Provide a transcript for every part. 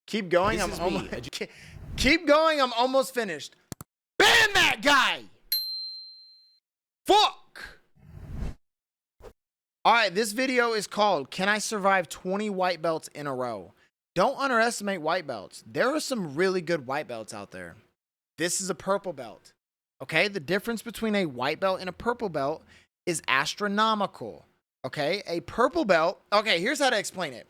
Keep going. I'm almost. Keep going. I'm almost finished. Ban that guy. Fuck. All right. This video is called "Can I Survive 20 White Belts in a Row?" Don't underestimate white belts. There are some really good white belts out there. This is a purple belt. Okay. The difference between a white belt and a purple belt is astronomical. Okay. A purple belt. Okay. Here's how to explain it.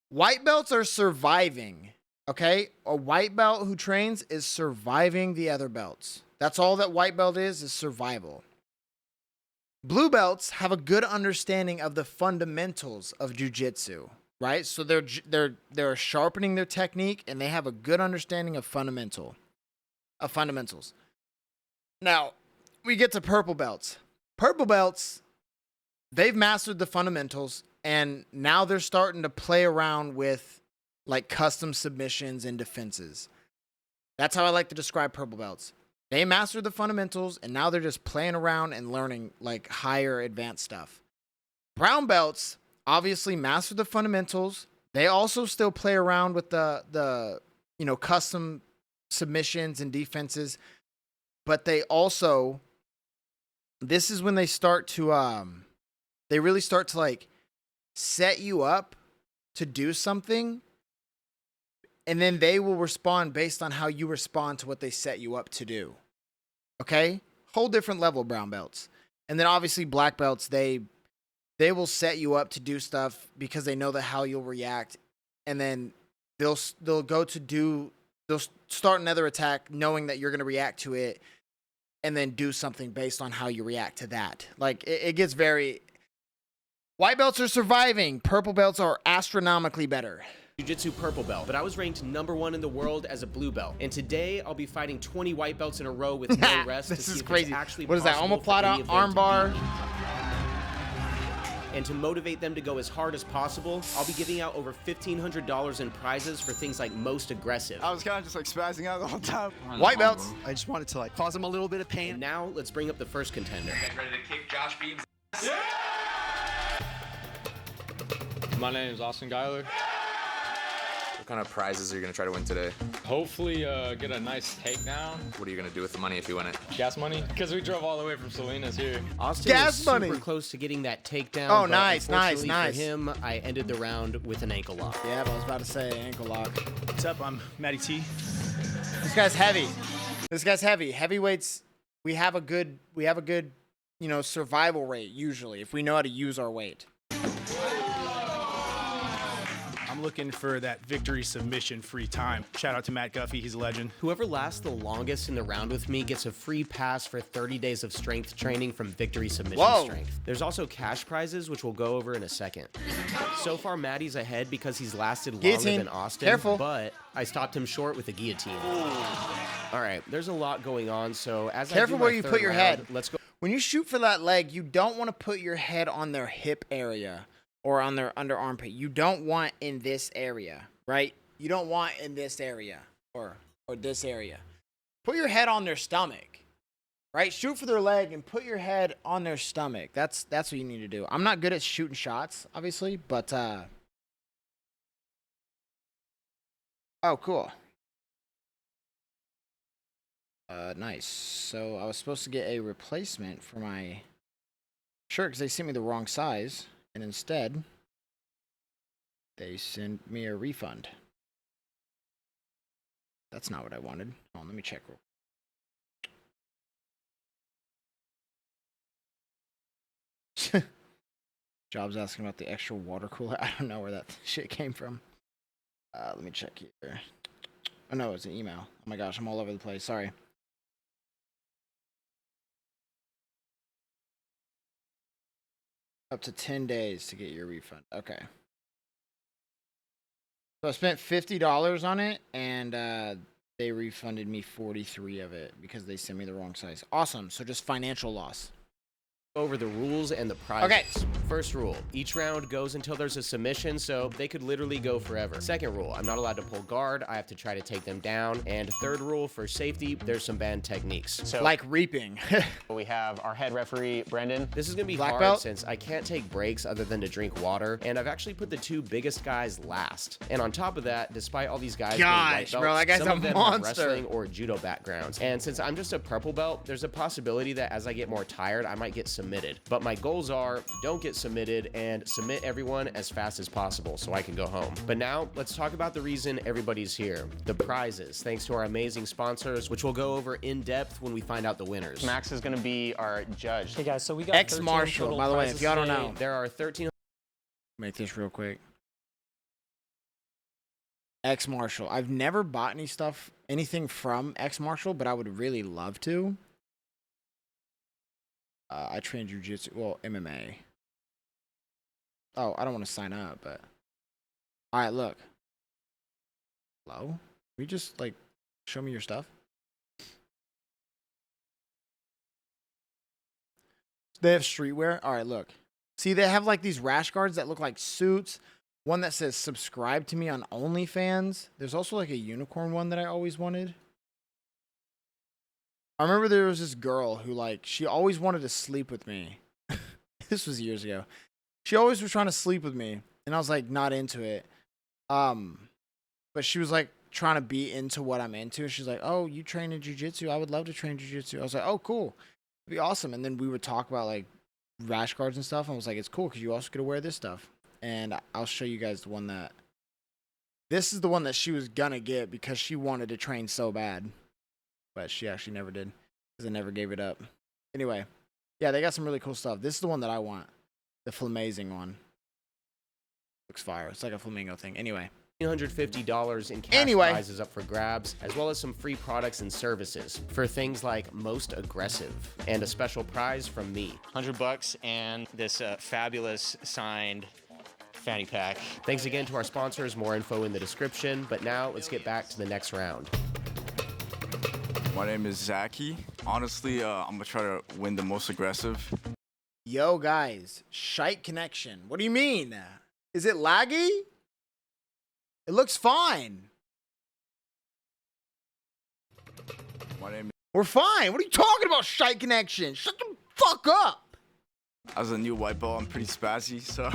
White belts are surviving. Okay, a white belt who trains is surviving the other belts. That's all that white belt is survival. Blue belts have a good understanding of the fundamentals of jiu-jitsu, right? So they're sharpening their technique and they have a good understanding of fundamentals. Now, we get to purple belts. Purple belts, they've mastered the fundamentals and now they're starting to play around with like custom submissions and defenses. That's how I like to describe purple belts. They mastered the fundamentals and now they're just playing around and learning like higher advanced stuff. Brown belts obviously mastered the fundamentals. They also still play around with the custom submissions and defenses, but they also, this is when they start to they really start to like set you up to do something. And then they will respond based on how you respond to what they set you up to do. Okay? Whole different level of brown belts. And then obviously black belts, they will set you up to do stuff because they know how you'll react. And then they'll start another attack knowing that you're going to react to it and then do something based on how you react to that. Like it gets very... White belts are surviving. Purple belts are astronomically better. Jiu-Jitsu purple belt, but I was ranked #1 in the world as a blue belt. And today I'll be fighting 20 white belts in a row with no rest. This to is see crazy. If it's actually what is that? Omoplata armbar. And to motivate them to go as hard as possible, I'll be giving out over $1,500 in prizes for things like most aggressive. I was kind of just like spazzing out the whole time. White belts. I just wanted to like cause them a little bit of pain. And now let's bring up the first contender. Get ready to kick Josh Beam's ass. Yeah! My name is Austin Geiler. What kind of prizes are you going to try to win today? Hopefully get a nice takedown. What are you going to do with the money if you win it? Gas money, because we drove all the way from Salinas here. Austin Gas was money. super close to getting that takedown. Oh, but nice. For him, I ended the round with an ankle lock. Yeah, but I was about to say ankle lock. What's up? I'm Matty T. This guy's heavy. Heavyweights, we have a good, survival rate usually if we know how to use our weight. I'm looking for that victory submission free time. Shout out to Matt Guffey, he's a legend. Whoever lasts the longest in the round with me gets a free pass for 30 days of strength training from Victory Submission Strength. There's also cash prizes, which we'll go over in a second. So far, Maddie's ahead because he's lasted longer Guillotine. than Austin, Careful. but I stopped him short with a guillotine. All right, there's a lot going on, so as Careful I do my where you third put your round, head. Let's go. When you shoot for that leg, you don't want to put your head on their hip area or on their under armpit. You don't want in this area, right? You don't want in this area or this area. Put your head on their stomach, right? Shoot for their leg and put your head on their stomach. That's what you need to do. I'm not good at shooting shots, obviously, but oh, cool. Nice. So I was supposed to get a replacement for my shirt because they sent me the wrong size. And instead, they sent me a refund. That's not what I wanted. Hold on, let me check real quick. Job's asking about the extra water cooler. I don't know where that shit came from. Let me check here. Oh no, it's an email. Oh my gosh, I'm all over the place. Sorry. Up to 10 days to get your refund. Okay. So I spent $50 on it, and they refunded me 43 of it because they sent me the wrong size. Awesome. So just financial loss. over the rules and the prizes. First rule, each round goes until there's a submission, so they could literally go forever. Second rule, I'm not allowed to pull guard. I have to try to take them down. And third rule, for safety, there's some banned techniques. So Like reaping. we have our head referee, Brendan. This is gonna be Black hard belt? since I can't take breaks other than to drink water, and I've actually put the two biggest guys last. And on top of that, despite all these guys being white Gosh, belts, bro, that guy's some a of them have monster. wrestling or judo backgrounds. And since I'm just a purple belt, there's a possibility that as I get more tired, I might get submitted. But my goals are don't get submitted and submit everyone as fast as possible so I can go home. But now let's talk about the reason everybody's here, the prizes, thanks to our amazing sponsors, which we'll go over in depth when we find out the winners. Max is gonna be our judge. Hey guys, so we got Ex-Marshal, 13 total by the way, prizes if y'all don't today. know. There are 13. Make this real quick. Ex-Marshal. I've never bought anything from Ex-Marshal, but I would really love to. I train jiu-jitsu, well, MMA. Oh, I don't want to sign up, but. All right, look. Hello? Can we just, like, show me your stuff? They have streetwear? All right, look. See, they have, like, these rash guards that look like suits. One that says subscribe to me on OnlyFans. There's also, like, a unicorn one that I always wanted. I remember there was this girl who, like, she always wanted to sleep with me. This was years ago. She always was trying to sleep with me, and I was, like, not into it. But she was, like, trying to be into what I'm into. She's like, oh, you train in jiu-jitsu? I would love to train jiu-jitsu. I was like, oh, cool. It'd be awesome. And then we would talk about, like, rash guards and stuff. And I was like, it's cool because you also get to wear this stuff. And I'll show you guys the one that... This is the one that she was gonna get because she wanted to train so bad. But she actually never did because I never gave it up. Anyway, yeah, they got some really cool stuff. This is the one that I want. The flamazing one. Looks fire. It's like a flamingo thing. Anyway. $350 in cash prizes up for grabs, as well as some free products and services for things like most aggressive and a special prize from me. $100 and this fabulous signed fanny pack. Thanks again to our sponsors. More info in the description. But now let's get back to the next round. My name is Zachy. Honestly, I'm gonna try to win the most aggressive. Yo, guys. Shite connection. What do you mean? Is it laggy? It looks fine. My name We're fine. What are you talking about, shite connection? Shut the fuck up. as a new white belt, I'm pretty spazzy, so.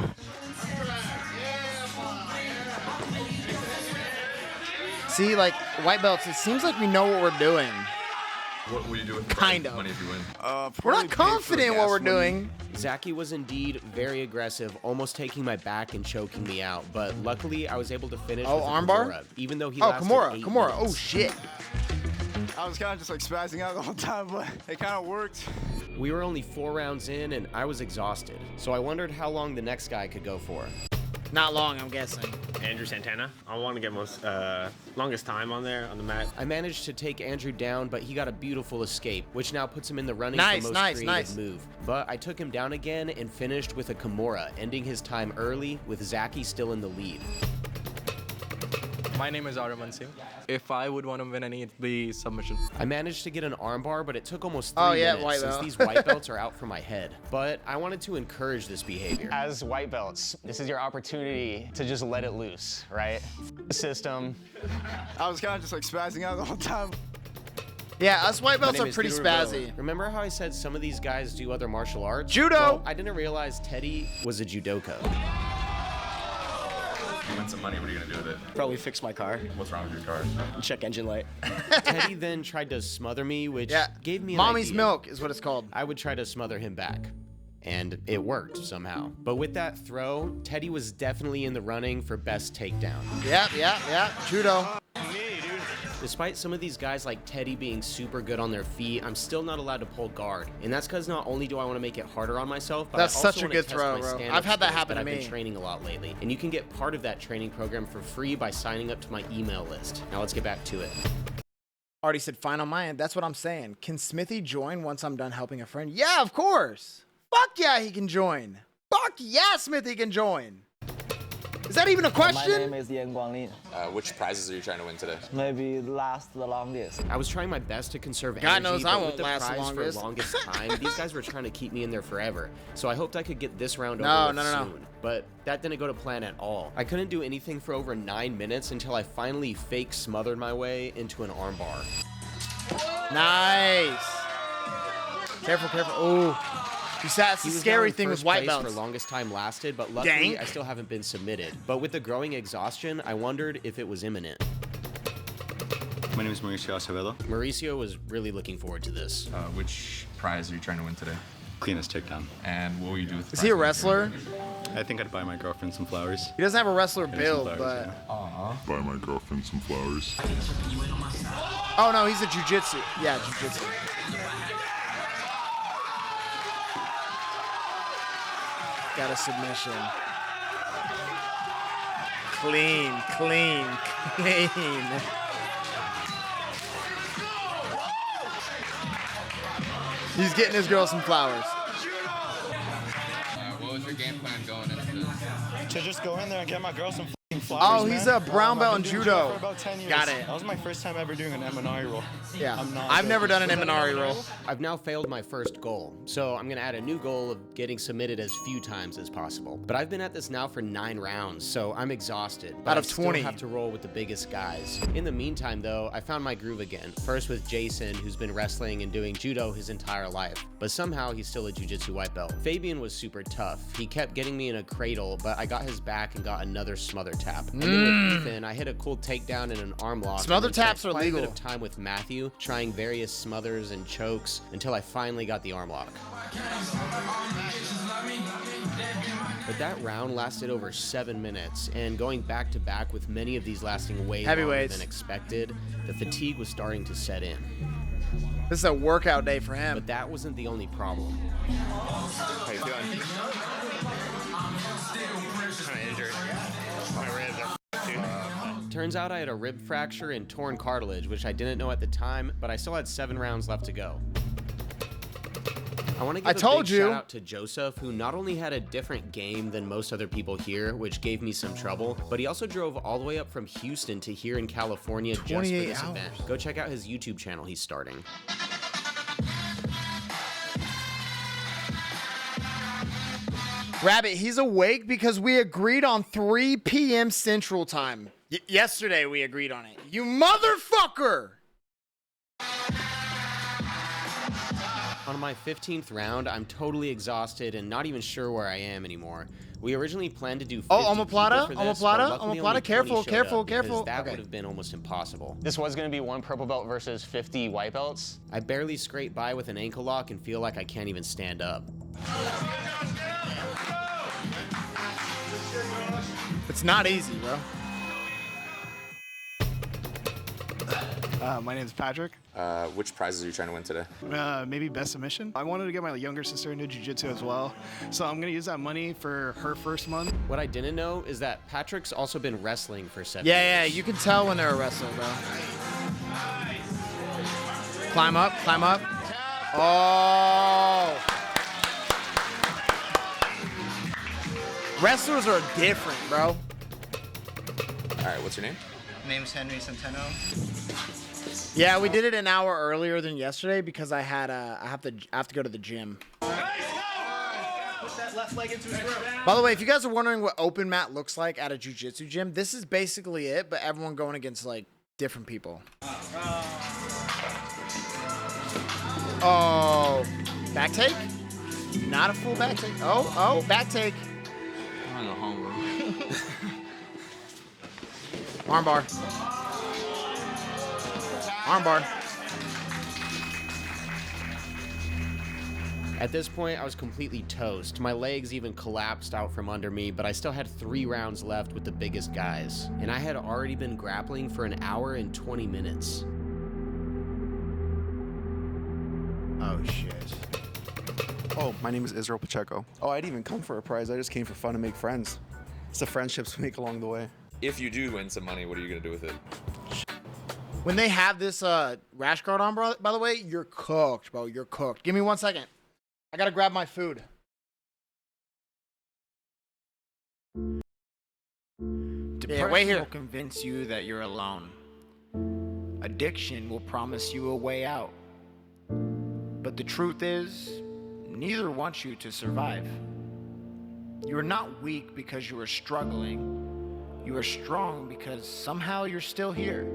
See, like, white belts, it seems like we know what we're doing. What will you do with Kind of. money if you win? We're Probably not pay for confident in what gas we're money. doing. Zachy was indeed very aggressive, almost taking my back and choking me out. But luckily, I was able to finish Oh, with a armbar? Kimura, even though he Oh, lasted Kimura. 8 Kimura. Oh, minutes. shit. I was kind of just like spazzing out the whole time, but it kind of worked. We were only 4 rounds in, and I was exhausted. So I wondered how long the next guy could go for. Not long, I'm guessing. Andrew Santana. I want to get longest time on there on the mat. I managed to take Andrew down, but he got a beautiful escape, which now puts him in the running Nice, for most nice, creative nice. move. But I took him down again and finished with a Kimura, ending his time early with Zachy still in the lead. My name is Araman Singh. If I would want to win any, it'd be submission. I managed to get an armbar, but it took almost 3 Oh, yeah, minutes white since belt. these white belts are out for my head. But I wanted to encourage this behavior. As white belts, this is your opportunity to just let it loose, right? The system. I was kind of just like spazzing out the whole time. Yeah, us white My belts name are is pretty Peter Rivera. spazzy. Remember how I said some of these guys do other martial arts? Judo! Well, I didn't realize Teddy was a judoka. You win some money, what are you gonna do with it? Probably fix my car. What's wrong with your car? Check engine light. Teddy then tried to smother me, which Yeah. gave me an Mommy's idea. milk is what it's called. I would try to smother him back. And it worked somehow. But with that throw, Teddy was definitely in the running for best takedown. Yep. Judo. Despite some of these guys like Teddy being super good on their feet, I'm still not allowed to pull guard. And that's because not only do I want to make it harder on myself, but That's I also such a want good to test throw, my bro. stand-up I've had that skills happen to I've me. been training a lot lately. And you can get part of that training program for free by signing up to my email list. Now let's get back to it. Already said fine on my end. That's what I'm saying. Can Smithy join once I'm done helping a friend? Yeah, of course. Fuck yeah, he can join. Fuck yeah, Smithy can join. Is that even a My name question? is Yan Guanglin. Which prizes are you trying to win today? Maybe last the longest. I was trying my best to conserve God energy, knows I but won't with the last the prize longest. for longest time, these guys were trying to keep me in there forever. So I hoped I could get this round No, over with no. soon. But that didn't go to plan at all. I couldn't do anything for over 9 minutes until I finally fake smothered my way into an armbar. Nice. Careful, careful. Oh. That's the He was scary now in thing with first white place belts. for longest time lasted, but luckily Dank. I still haven't been submitted. But with the growing exhaustion, I wondered if it was imminent. My name is Mauricio Acevedo. Mauricio was really looking forward to this. Which prize are you trying to win today? Cleanest takedown. And what will you do with the Is he a prize money? wrestler? I think I'd buy my girlfriend some flowers. He doesn't have a wrestler Maybe build, some but... flowers, Buy my girlfriend some flowers. Oh, no, he's a jiu-jitsu. Yeah, jiu-jitsu. Got a submission. Clean, clean, clean. He's getting his girl some flowers. What was your game plan going into this? To just go in there and get my girl some flowers. Oh, he's a brown belt in I've been doing judo. For about 10 years. Got it. That was my first time ever doing an Eminari roll. Yeah, I'm not I've good. never done an Eminari roll. I've now failed my first goal, so I'm gonna add a new goal of getting submitted as few times as possible. But I've been at this now for 9 rounds, so I'm exhausted. But Out of I still 20. have to roll with the biggest guys. In the meantime, though, I found my groove again. First with Jason, who's been wrestling and doing judo his entire life, but somehow he's still a jiu-jitsu white belt. Fabian was super tough. He kept getting me in a cradle, but I got his back and got another smother tap. And then with Ethan, I hit a cool takedown and an arm lock. Smother and then taps spent are quite a bit legal. of time with Matthew, trying various smothers and chokes until I finally got the arm lock. But that round lasted over 7 minutes, and going back to back with many of these lasting way longer Heavyweights. than expected, the fatigue was starting to set in. This is a workout day for him. But that wasn't the only problem. How you feeling? Kind of injured. My ribs are Turns out I had a rib fracture and torn cartilage, which I didn't know at the time, but I still had 7 rounds left to go. I want to give a told big you. shout out to Joseph, who not only had a different game than most other people here, which gave me some trouble, but he also drove all the way up from Houston to here in California just for 28 this hours. event. Go check out his YouTube channel he's starting. Rabbit, he's awake because we agreed on 3 p.m. Central Time. Yesterday we agreed on it. You motherfucker! On my 15th round, I'm totally exhausted and not even sure where I am anymore. We originally planned to do 50 omoplata? people for this, Omoplata? but luckily Omoplata? only 20 Careful, showed careful, up because careful. That Okay. would have been almost impossible. This was going to be 1 purple belt versus 50 white belts. I barely scrape by with an ankle lock and feel like I can't even stand up. It's not easy, bro. My name is Patrick. Which prizes are you trying to win today? Maybe best submission. I wanted to get my younger sister into jiu-jitsu as well, so I'm gonna use that money for her first month. What I didn't know is that Patrick's also been wrestling for 7 Yeah, years. you can tell when they're a wrestler, bro. Climb up, climb up. Oh. Wrestlers are different, bro. All right, what's your name? Name's Henry Centeno. Yeah, we did it an hour earlier than yesterday because I had I have to go to the gym. Put that left leg into his grill. By the way, if you guys are wondering what open mat looks like at a jiu-jitsu gym, this is basically it, but everyone going against like different people. Oh, back take? Not a full back take. Oh, back take. I'm gonna go home, bro. Armbar. Armbar. At this point, I was completely toast. My legs even collapsed out from under me, but I still had 3 rounds left with the biggest guys. And I had already been grappling for an hour and 20 minutes. Oh, shit. Oh, my name is Israel Pacheco. Oh, I didn't even come for a prize. I just came for fun and make friends. It's the friendships we make along the way. If you do win some money, what are you gonna do with it? When they have this rash guard on, bro, by the way, you're cooked, bro. You're cooked. Give me 1 second. I gotta grab my food. Yeah, wait here. will convince you that you're alone. Addiction will promise you a way out. But the truth is, neither wants you to survive. You are not weak because you are struggling. You are strong because somehow you're still here.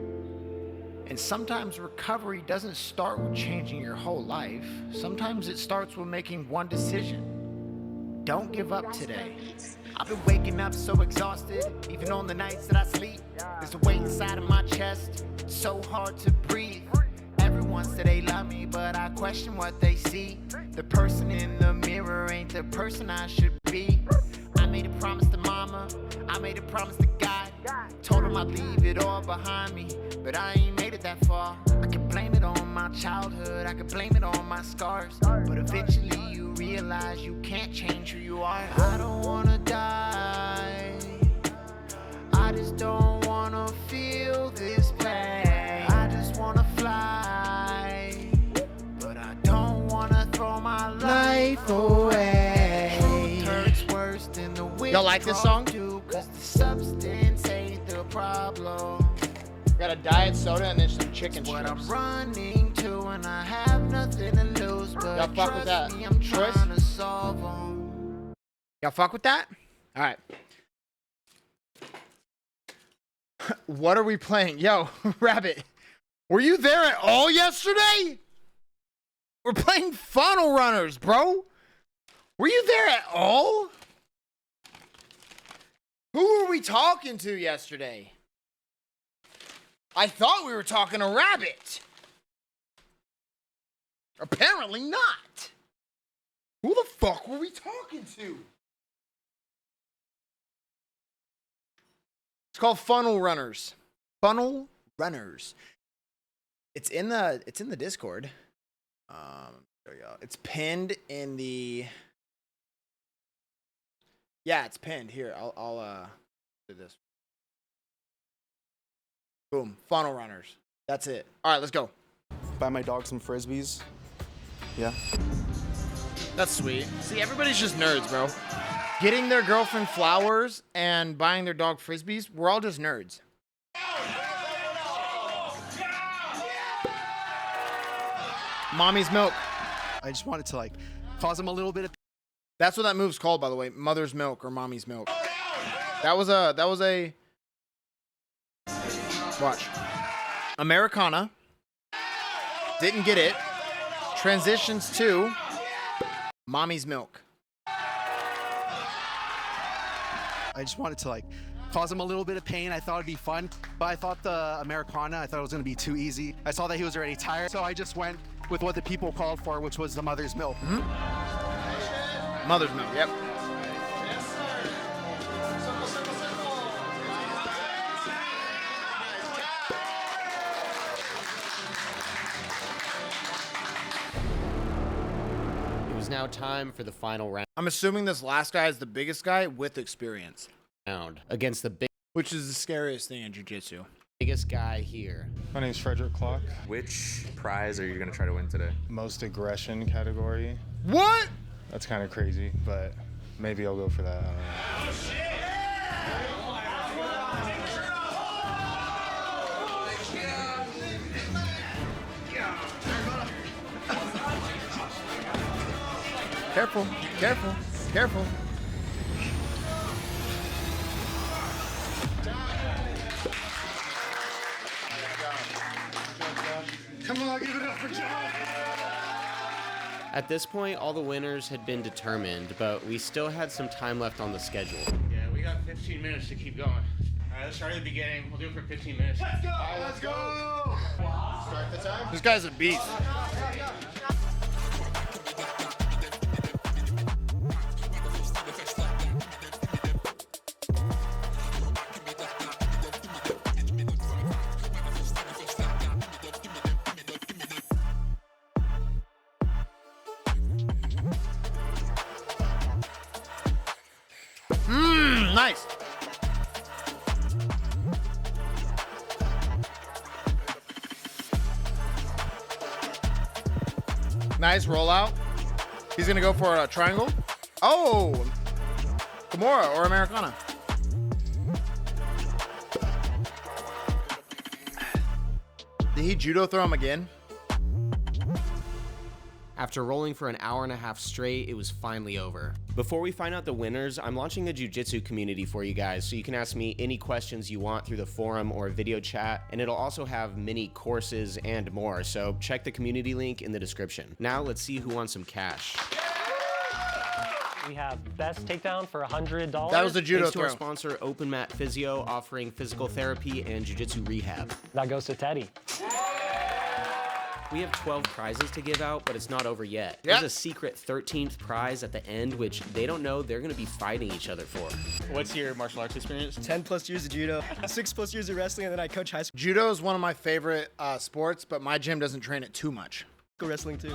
And sometimes recovery doesn't start with changing your whole life. Sometimes it starts with making one decision. Don't give up today. I've been waking up so exhausted, even on the nights that I sleep. There's a weight inside of my chest, it's so hard to breathe. Everyone said they love me, but I question what they see. The person in the mirror ain't the person I should be. I made a promise to mama, I made a promise to God. Told him I'd leave it all behind me, but I ain't made it that far. I could blame it on my childhood, I could blame it on my scars. But eventually you realize you can't change who you are. I don't wanna die, I just don't wanna feel this pain. I just wanna fly, but I don't wanna throw my life away. Truth hurts worse than the Y'all like this song? Cause the substance ain't the problem. Got a diet soda and then some chicken strips. What I'm running to and I have nothing to lose, but Y'all fuck with that? me, I'm Choice? trying to solve them. Y'all fuck with that? All right. What are we playing? Yo, Rabbit, were you there at all yesterday? We're playing Funnel Runners, bro. Were you there at all? Who were we talking to yesterday? I thought we were talking to Rabbit. Apparently not. Who the fuck were we talking to? It's called Funnel Runners. Funnel Runners. It's in the Discord. There we go. It's pinned in the. Yeah, it's pinned here. I'll do this. Boom. Funnel Runners. That's it. All right, let's go. Buy my dog some frisbees. Yeah. That's sweet. See, everybody's just nerds, bro. Getting their girlfriend flowers and buying their dog frisbees, we're all just nerds. Mommy's milk. I just wanted to cause him a little bit of. That's what that move's called, by the way. Mother's milk or mommy's milk. That was a. Watch. Americana. Didn't get it. Transitions to mommy's milk. I just wanted to cause him a little bit of pain. I thought it'd be fun, but I thought the Americana, I thought it was gonna be too easy. I saw that he was already tired, so I just went with what the people called for, which was the mother's milk. Mm-hmm. Mother's milk, yep. It was now time for the final round. I'm assuming this last guy is the biggest guy with experience. Against the which is the scariest thing in jiu-jitsu. Biggest guy here. My name's Frederick Clark. Which prize are you going to try to win today? Most aggression category. What? That's kind of crazy, but maybe I'll go for that. I don't know. Careful, careful, careful. Come on, give it up for John. At this point, all the winners had been determined, but we still had some time left on the schedule. Yeah, we got 15 minutes to keep going. All right, let's start at the beginning. We'll do it for 15 minutes. Let's go! All right, let's go! Start the time. This guy's a beast. Nice. Nice rollout. He's gonna go for a triangle. Oh, Kimura or Americana. he judo throw him again? After rolling for an hour and a half straight, it was finally over. Before we find out the winners, I'm launching a jiu-jitsu community for you guys, so you can ask me any questions you want through the forum or video chat, and it'll also have mini courses and more, so check the community link in the description. Now let's see who won some cash. We have best takedown for $100. That was the judo Thanks to our throw. sponsor, Open Mat Physio, offering physical therapy and jiu-jitsu rehab. That goes to Teddy. We have 12 prizes to give out, but it's not over yet. There's a secret 13th prize at the end, which they don't know they're gonna be fighting each other for. What's your martial arts experience? 10 plus years of judo, 6 plus years of wrestling, and then I coach high school Judo is one of my favorite sports, but my gym doesn't train it too much. wrestling too.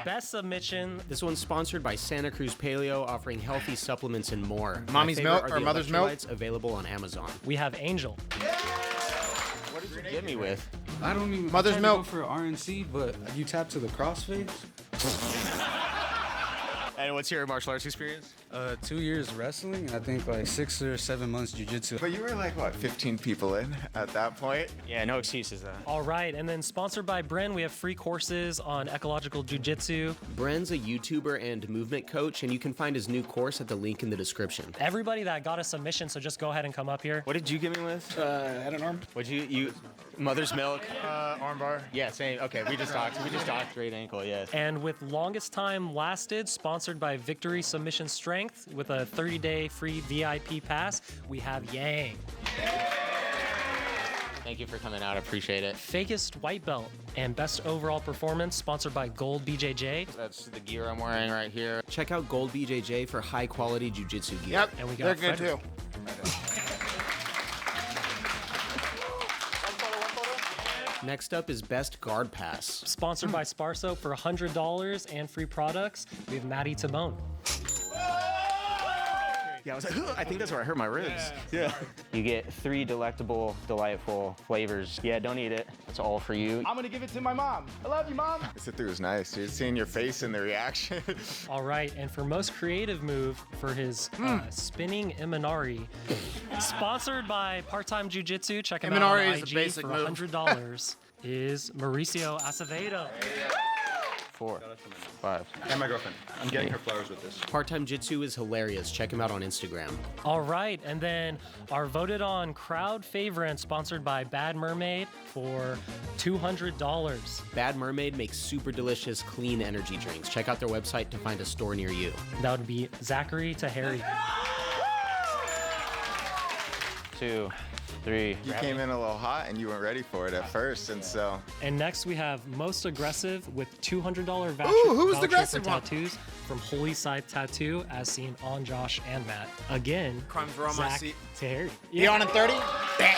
Best submission. This one's sponsored by Santa Cruz Paleo, offering healthy supplements and more. Mommy's My favorite milk are or the mother's milk? electrolytes available on Amazon. We have Angel. What did you get me with? I don't even. Mother's I tried milk. to go for RNC, but you tap to the crossface. And what's your martial arts experience? 2 years wrestling. I think like 6 or 7 months jiu-jitsu. But you were like, what, 15 people in at that point? Yeah, no excuses though. All right, and then sponsored by Bren, we have free courses on ecological jiu-jitsu. Bren's a YouTuber and movement coach, and you can find his new course at the link in the description. Everybody that got a submission, so just go ahead and come up here. What did you give me with? Head and arm. What'd you mother's milk? Armbar. Yeah, same. Okay, we just talked. Great ankle, yes. And with longest time lasted, sponsored by Victory Submission Strength, with a 30-day free VIP pass, we have Yang. Thank you for coming out. I appreciate it. Fakest white belt and best overall performance, sponsored by Gold BJJ. That's the gear I'm wearing right here. Check out Gold BJJ for high quality jiu-jitsu gear. Yep, And we they're got good Frederick. too. Next up is Best Guard Pass. Sponsored by Sparso for $100 and free products. We have Maddie Timone. Yeah, I was like, I think that's where I hurt my ribs. Yeah. You get 3 delectable, delightful flavors. Yeah, don't eat it. It's all for you. I'm gonna give it to my mom. I love you, mom. The sit-through was nice, dude. Seeing your face and the reaction. All right, and for most creative move for his spinning Imanari, sponsored by Part-Time Jiu-Jitsu, check him out Imanari on is the IG basic for move. $100, is Mauricio Acevedo. 4, 5. And my girlfriend. I'm getting her flowers with this. Part-Time Jitsu is hilarious. Check him out on Instagram. All right, and then our voted on crowd favorite, sponsored by Bad Mermaid for $200. Bad Mermaid makes super delicious, clean energy drinks. Check out their website to find a store near you. That would be Zachary Tahiri. 2, 3. You came in a little hot and you weren't ready for it at first, and so. And next we have most aggressive with $200 voucher, Ooh, who's the voucher aggressive for one? tattoos from Holy Scythe Tattoo, as seen on Josh and Matt. Again, Crimes were on my Zach seat. Tahiri. You on in 30? Bet.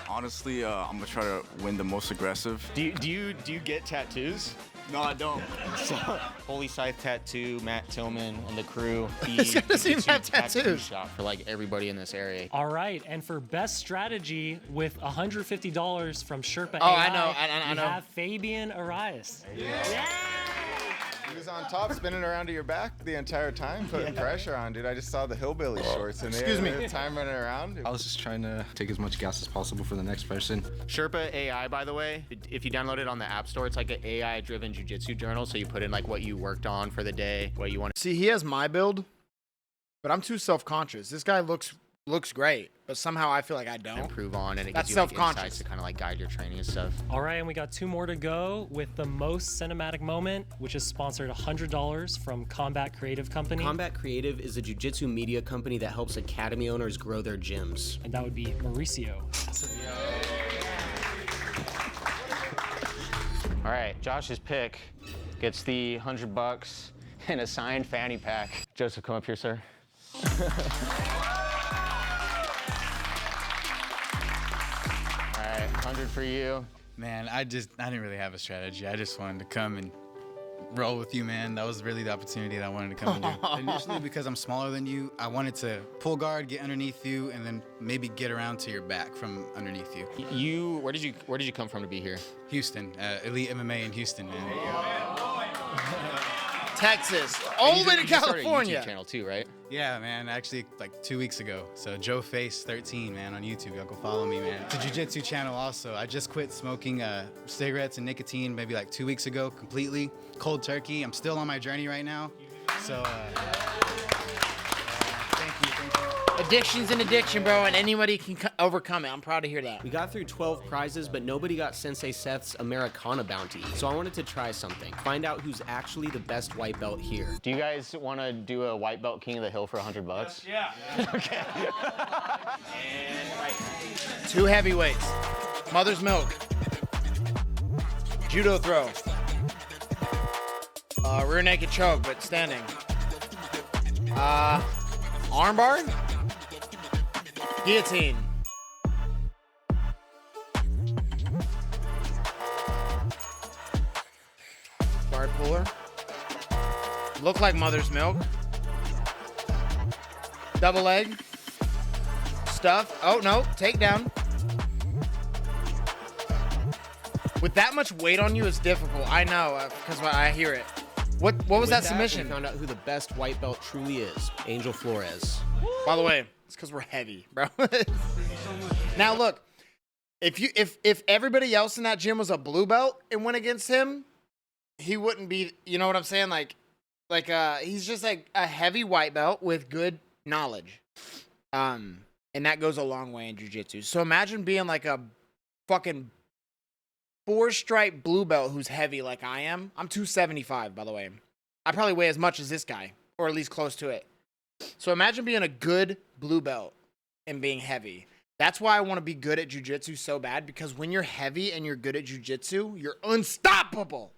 Honestly, I'm gonna try to win the most aggressive. Do you get tattoos? No, I don't. So, Holy Scythe Tattoo, Matt Tillman, and the crew. This guy doesn't even have tattoo tattoos. shop for like everybody in this area. All right, and for best strategy with $150 from Sherpa Oh, AI, I know, I we know. have Fabian Arias. He was on top, spinning around to your back the entire time, putting pressure on, dude. I just saw the hillbilly shorts in there. Excuse me. The time running around. I was just trying to take as much gas as possible for the next person. Sherpa AI, by the way, if you download it on the App Store, it's like an AI-driven jiu-jitsu journal. So you put in like what you worked on for the day, what you want to. See, he has my build, but I'm too self-conscious. This guy looks great, but somehow I feel like I don't. improve on, and it That's gives you like self-conscious. insights to kind of like guide your training and stuff. All right, and we got 2 more to go with the most cinematic moment, which is sponsored $100 from Combat Creative Company. Combat Creative is a jiu-jitsu media company that helps academy owners grow their gyms. And that would be Mauricio. All right, Josh's pick gets the $100 and a signed fanny pack. Joseph, come up here, sir. All right, 100 for you. Man, I didn't really have a strategy. I just wanted to come and roll with you, man. That was really the opportunity that I wanted to come and do. Initially, because I'm smaller than you, I wanted to pull guard, get underneath you, and then maybe get around to your back from underneath you. Where did you come from to be here? Houston, Elite MMA in Houston, man. Texas, all the way to You started a California. YouTube channel too, right? Yeah, man. Actually, like 2 weeks ago. So Joe Face 13, man, on YouTube. Y'all go follow me, man. It's a jiu-jitsu channel also. I just quit smoking cigarettes and nicotine maybe like 2 weeks ago completely. Cold turkey. I'm still on my journey right now. So thank you. Addiction's an addiction, bro, and anybody can overcome it. I'm proud to hear that. We got through 12 prizes, but nobody got Sensei Seth's Americana bounty. So I wanted to try something. Find out who's actually the best white belt here. Do you guys want to do a white belt King of the Hill for $100? Yeah. Okay. And right. 2 heavyweights. Mother's milk. Judo throw. Rear naked choke, but standing. Armbar. Guillotine. Guard puller. Look like mother's milk. Double leg. Stuff. Oh, no. Takedown. With that much weight on you, it's difficult. I know, because I hear it. What was that submission? We found out who the best white belt truly is. Angel Flores. By the way, it's because we're heavy, bro. Now look, if everybody else in that gym was a blue belt and went against him, he wouldn't be. You know what I'm saying? Like he's just like a heavy white belt with good knowledge, and that goes a long way in jiu-jitsu. So imagine being like a fucking 4-stripe blue belt who's heavy like I am. I'm 275, by the way. I probably weigh as much as this guy, or at least close to it. So imagine being a good blue belt and being heavy. That's why I want to be good at jiu-jitsu so bad, because when you're heavy and you're good at jiu-jitsu, you're unstoppable.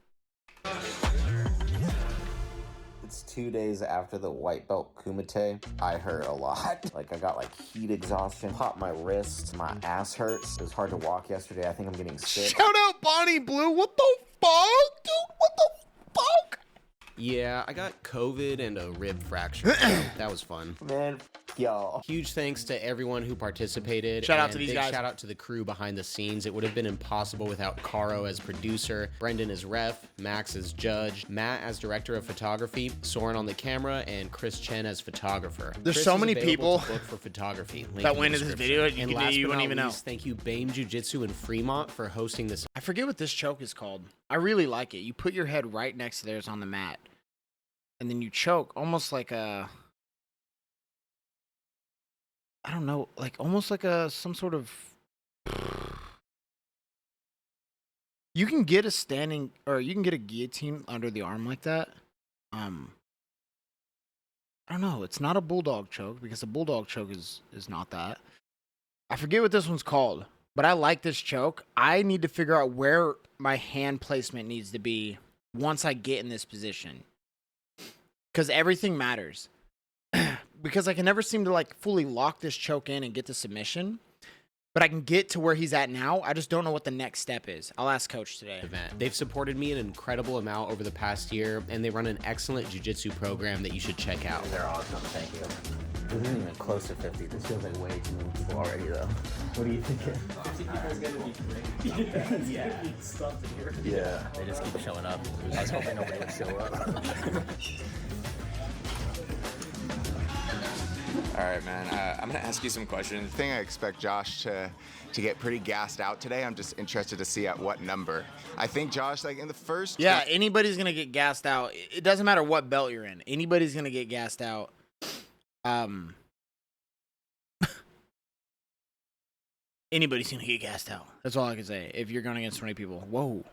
It's 2 days after the white belt kumite. I hurt a lot. Like I got like heat exhaustion, popped my wrist, my ass hurts. It was hard to walk yesterday. I think I'm getting sick. Shout out Bonnie Blue. What the fuck, dude? What the fuck? Yeah, I got COVID and a rib fracture. That was fun. Man, y'all. Huge thanks to everyone who participated. Shout out and to these big guys. Shout out to the crew behind the scenes. It would have been impossible without Caro as producer, Brendan as ref, Max as judge, Matt as director of photography, Soren on the camera, and Chris Chen as photographer. There's Chris so is many available people to book for photography. Link that in went the in this description. video. And You last but wouldn't not even know. least, thank you BAME Jiu-Jitsu in Fremont for hosting this. I forget what this choke is called. I really like it. You put your head right next to theirs on the mat, and then you choke almost like a, I don't know, like almost like some sort of, you can get a standing, or you can get a guillotine under the arm like that. I don't know. It's not a bulldog choke, because a bulldog choke is not that. I forget what this one's called, but I like this choke. I need to figure out where my hand placement needs to be once I get in this position, because everything matters. Because I can never seem to like fully lock this choke in and get the submission, but I can get to where he's at now. I just don't know what the next step is. I'll ask coach today. They've supported me an incredible amount over the past year, and they run an excellent jiu-jitsu program that you should check out. They're awesome. Thank you. This isn't even close to 50. This feels like way too many people already, though. What do you think? 50 people's gonna be great. Yeah. Stuff to hear. Yeah. They just keep showing up. I was hoping nobody would show up. All right, man. I'm gonna ask you some questions. I think I expect Josh to get pretty gassed out today. I'm just interested to see at what number. I think Josh, like in the first. Yeah, anybody's gonna get gassed out. It doesn't matter what belt you're in. Anybody's gonna get gassed out. Anybody's gonna get gassed out. That's all I can say. If you're going against 20 people, whoa.